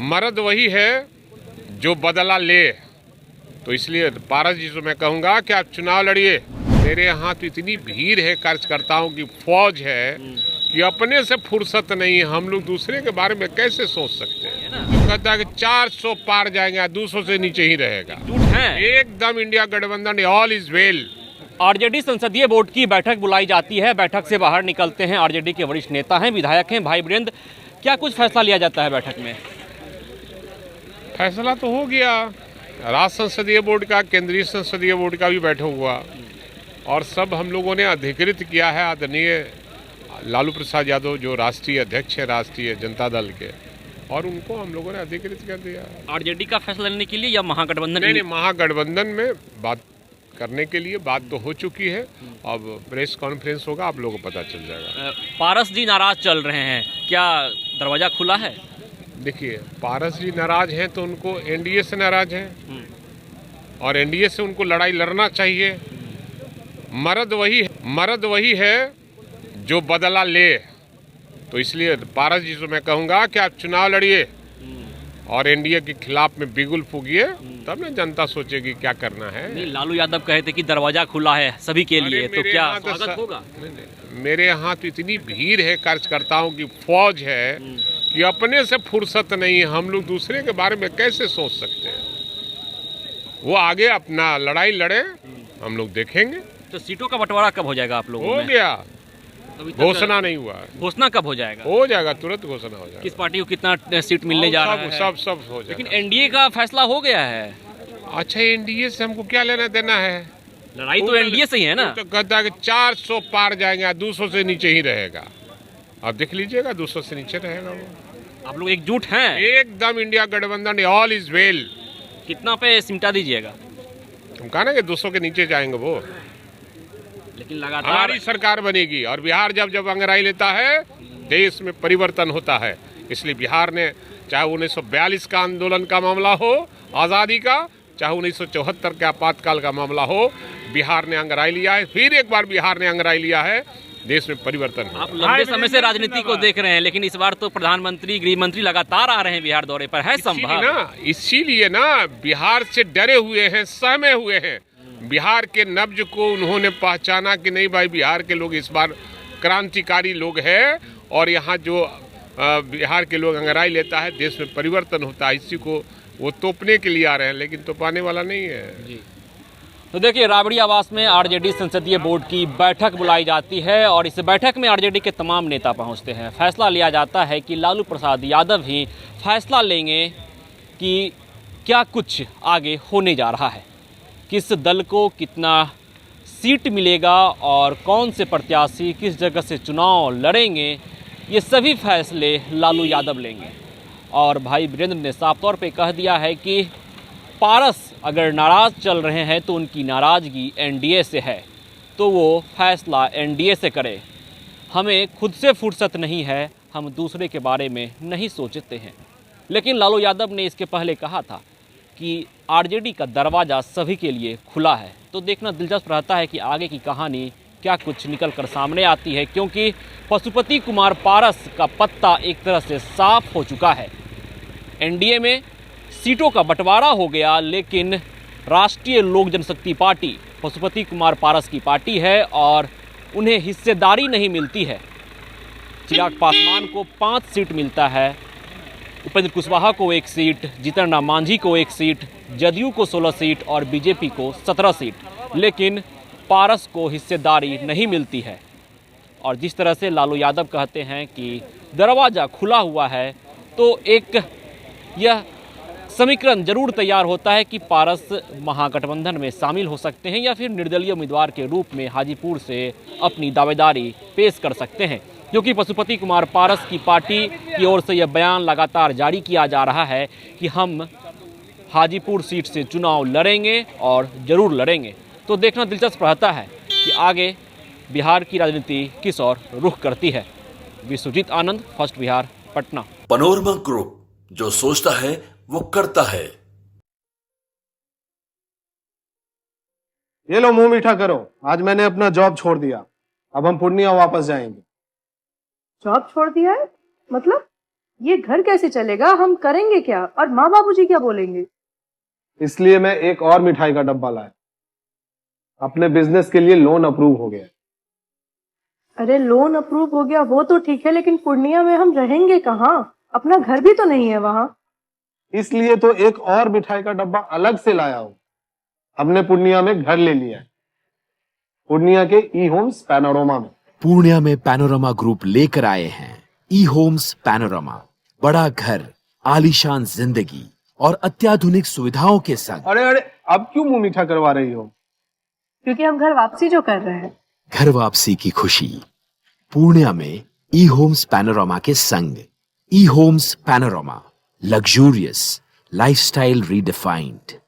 मर्द वही है जो बदला ले। तो इसलिए पारस जी से मैं कहूँगा कि आप चुनाव लड़िए। मेरे यहाँ तो इतनी भीड़ है कार्यकर्ताओं की फौज है कि अपने से फुर्सत नहीं, हम लोग दूसरे के बारे में कैसे सोच सकते हैं। तो कहता है कि 400 पार जाएंगे, 200 से नीचे ही रहेगा। एकदम इंडिया गठबंधन ऑल इज वेल। आरजेडी संसदीय बोर्ड की बैठक बुलाई जाती है। बैठक से बाहर निकलते हैं आरजेडी के वरिष्ठ नेता हैं, विधायक हैं भाई वीरेंद्र। क्या कुछ फैसला लिया जाता है बैठक में? फैसला तो हो गया, राज्य संसदीय बोर्ड का, केंद्रीय संसदीय बोर्ड का भी बैठक हुआ और सब हम लोगों ने अधिकृत किया है आदरणीय लालू प्रसाद यादव जो राष्ट्रीय अध्यक्ष है राष्ट्रीय जनता दल के, और उनको हम लोगों ने अधिकृत कर दिया। आरजेडी का फैसला लेने के लिए या महागठबंधन? नहीं, महागठबंधन में बात करने के लिए बात तो हो चुकी है। अब प्रेस कॉन्फ्रेंस होगा, आप लोगों को पता चल जाएगा। पारस जी नाराज चल रहे हैं, क्या दरवाजा खुला है? देखिए, पारस जी नाराज हैं तो उनको एनडीए से नाराज हैं और एनडीए से उनको लड़ाई लड़ना चाहिए। मर्द वही है जो बदला ले। तो इसलिए पारस जी से मैं कहूँगा कि आप चुनाव लड़िए और एनडीए के खिलाफ में बिगुल फूकिए, तब ना जनता सोचेगी क्या करना है। नहीं, लालू यादव कहे थे कि दरवाजा खुला है सभी के लिए, तो क्या स्वागत होगा? मेरे यहाँ तो इतनी भीड़ है कार्यकर्ताओं की फौज है कि अपने से फुर्सत नहीं, हम लोग दूसरे के बारे में कैसे सोच सकते हैं। वो आगे अपना लड़ाई लड़े, हम लोग देखेंगे। तो सीटों का बंटवारा कब हो जाएगा आप लोगों में? हो गया, घोषणा नहीं हुआ। घोषणा कब हो जाएगा? हो जाएगा, तुरंत घोषणा हो जाएगा। किस पार्टी को कितना सीट मिलने जा रहा है? सब हो जाएगा। लेकिन एनडीए का फैसला हो गया है। अच्छा, एनडीए से हमको क्या लेना देना है? लड़ाई तो एनडीए से ही है ना। तो कहता है कि 400 पार जाएंगे, 200 से नीचे ही रहेगा। आप देख लीजिएगा, 200 से नीचे रहेगा वो। आप लोग एकजुट हैं? एकदम इंडिया गठबंधन ऑल इज वेल। कितना पे सिमटा दीजिएगा? हम कहा ना कि 200 के नीचे जाएंगे वो, लेकिन लगातार हमारी सरकार बनेगी। और बिहार जब अंगड़ाई लेता है, देश में परिवर्तन होता है। इसलिए बिहार ने, चाहे 1942 का आंदोलन का मामला हो आज़ादी का, चाहे 1974 के आपातकाल का मामला हो, बिहार ने अंगड़ाई लिया है। फिर एक बार बिहार ने अंगड़ाई लिया है, देश में परिवर्तन है। आप लंबे समय से राजनीति को देख रहे हैं, लेकिन इस बार तो प्रधानमंत्री, गृह मंत्री लगातार आ रहे हैं बिहार दौरे पर, है संभव? इसीलिए ना बिहार से डरे हुए हैं, सहमे हुए हैं। बिहार के नब्ज को उन्होंने पहचाना कि नहीं भाई, बिहार के लोग इस बार क्रांतिकारी लोग हैं और यहाँ जो बिहार के लोग अंगड़ाई लेता है, देश में परिवर्तन होता है। इसी को वो तोपने के लिए आ रहे हैं, लेकिन तोपाने वाला नहीं है जी। तो देखिए, राबड़ी आवास में आरजेडी संसदीय बोर्ड की बैठक बुलाई जाती है और इस बैठक में आरजेडी के तमाम नेता पहुंचते हैं। फैसला लिया जाता है कि लालू प्रसाद यादव ही फैसला लेंगे कि क्या कुछ आगे होने जा रहा है, किस दल को कितना सीट मिलेगा और कौन से प्रत्याशी किस जगह से चुनाव लड़ेंगे, ये सभी फैसले लालू यादव लेंगे। और भाई वीरेंद्र ने साफ तौर पे कह दिया है कि पारस अगर नाराज़ चल रहे हैं तो उनकी नाराज़गी एनडीए से है, तो वो फैसला एनडीए से करे। हमें खुद से फुर्सत नहीं है, हम दूसरे के बारे में नहीं सोचते हैं। लेकिन लालू यादव ने इसके पहले कहा था कि आरजेडी का दरवाज़ा सभी के लिए खुला है। तो देखना दिलचस्प रहता है कि आगे की कहानी क्या कुछ निकल कर सामने आती है, क्योंकि पशुपति कुमार पारस का पत्ता एक तरह से साफ हो चुका है। एनडीए में सीटों का बंटवारा हो गया, लेकिन राष्ट्रीय लोक जनशक्ति पार्टी पशुपति कुमार पारस की पार्टी है और उन्हें हिस्सेदारी नहीं मिलती है। चिराग पासवान को 5 सीट मिलता है, उपेंद्र कुशवाहा को 1 सीट, जीतन राम मांझी को 1 सीट, जदयू को 16 सीट और बीजेपी को 17 सीट। लेकिन पारस को हिस्सेदारी नहीं मिलती है। और जिस तरह से लालू यादव कहते हैं कि दरवाज़ा खुला हुआ है, तो एक यह समीकरण जरूर तैयार होता है कि पारस महागठबंधन में शामिल हो सकते हैं या फिर निर्दलीय उम्मीदवार के रूप में हाजीपुर से अपनी दावेदारी पेश कर सकते हैं। क्योंकि पशुपति कुमार पारस की पार्टी की ओर से यह बयान लगातार जारी किया जा रहा है कि हम हाजीपुर सीट से चुनाव लड़ेंगे और ज़रूर लड़ेंगे। तो देखना दिलचस्प रहता है कि आगे बिहार की राजनीति किस ओर रुख करती है। Vishwajeet Anand, first Bihar, Patna. Panorama group, जो सोचता है वो करता है। ये लो, मुंह मीठा करो। आज मैंने अपना जॉब छोड़ दिया, अब हम पूर्णिया वापस जाएंगे। जॉब छोड़ दिया है? मतलब ये घर कैसे चलेगा, हम करेंगे क्या और माँ बाबूजी क्या बोलेंगे? इसलिए मैं एक और मिठाई का डब्बा लाया। अपने बिजनेस के लिए लोन अप्रूव हो गया। अरे लोन अप्रूव हो गया वो तो ठीक है, लेकिन पूर्णिया में हम रहेंगे कहाँ? अपना घर भी तो नहीं है वहां। इसलिए तो एक और मिठाई का डब्बा अलग से लाया हूं। हमने पूर्णिया में घर ले लिया है, पूर्णिया के ई होम्स पैनोरमा में। पूर्णिया में पैनोरमा ग्रुप लेकर आए हैं ई होम्स पैनोरमा, बड़ा घर, आलीशान जिंदगी और अत्याधुनिक सुविधाओं के संग। अरे अरे, अब क्यों मुंह मीठा करवा रही हो? क्योंकि हम घर वापसी जो कर रहे हैं। घर वापसी की खुशी पूर्णिया में ई होम्स पैनोरमा के संग। ई homes panorama, luxurious lifestyle redefined.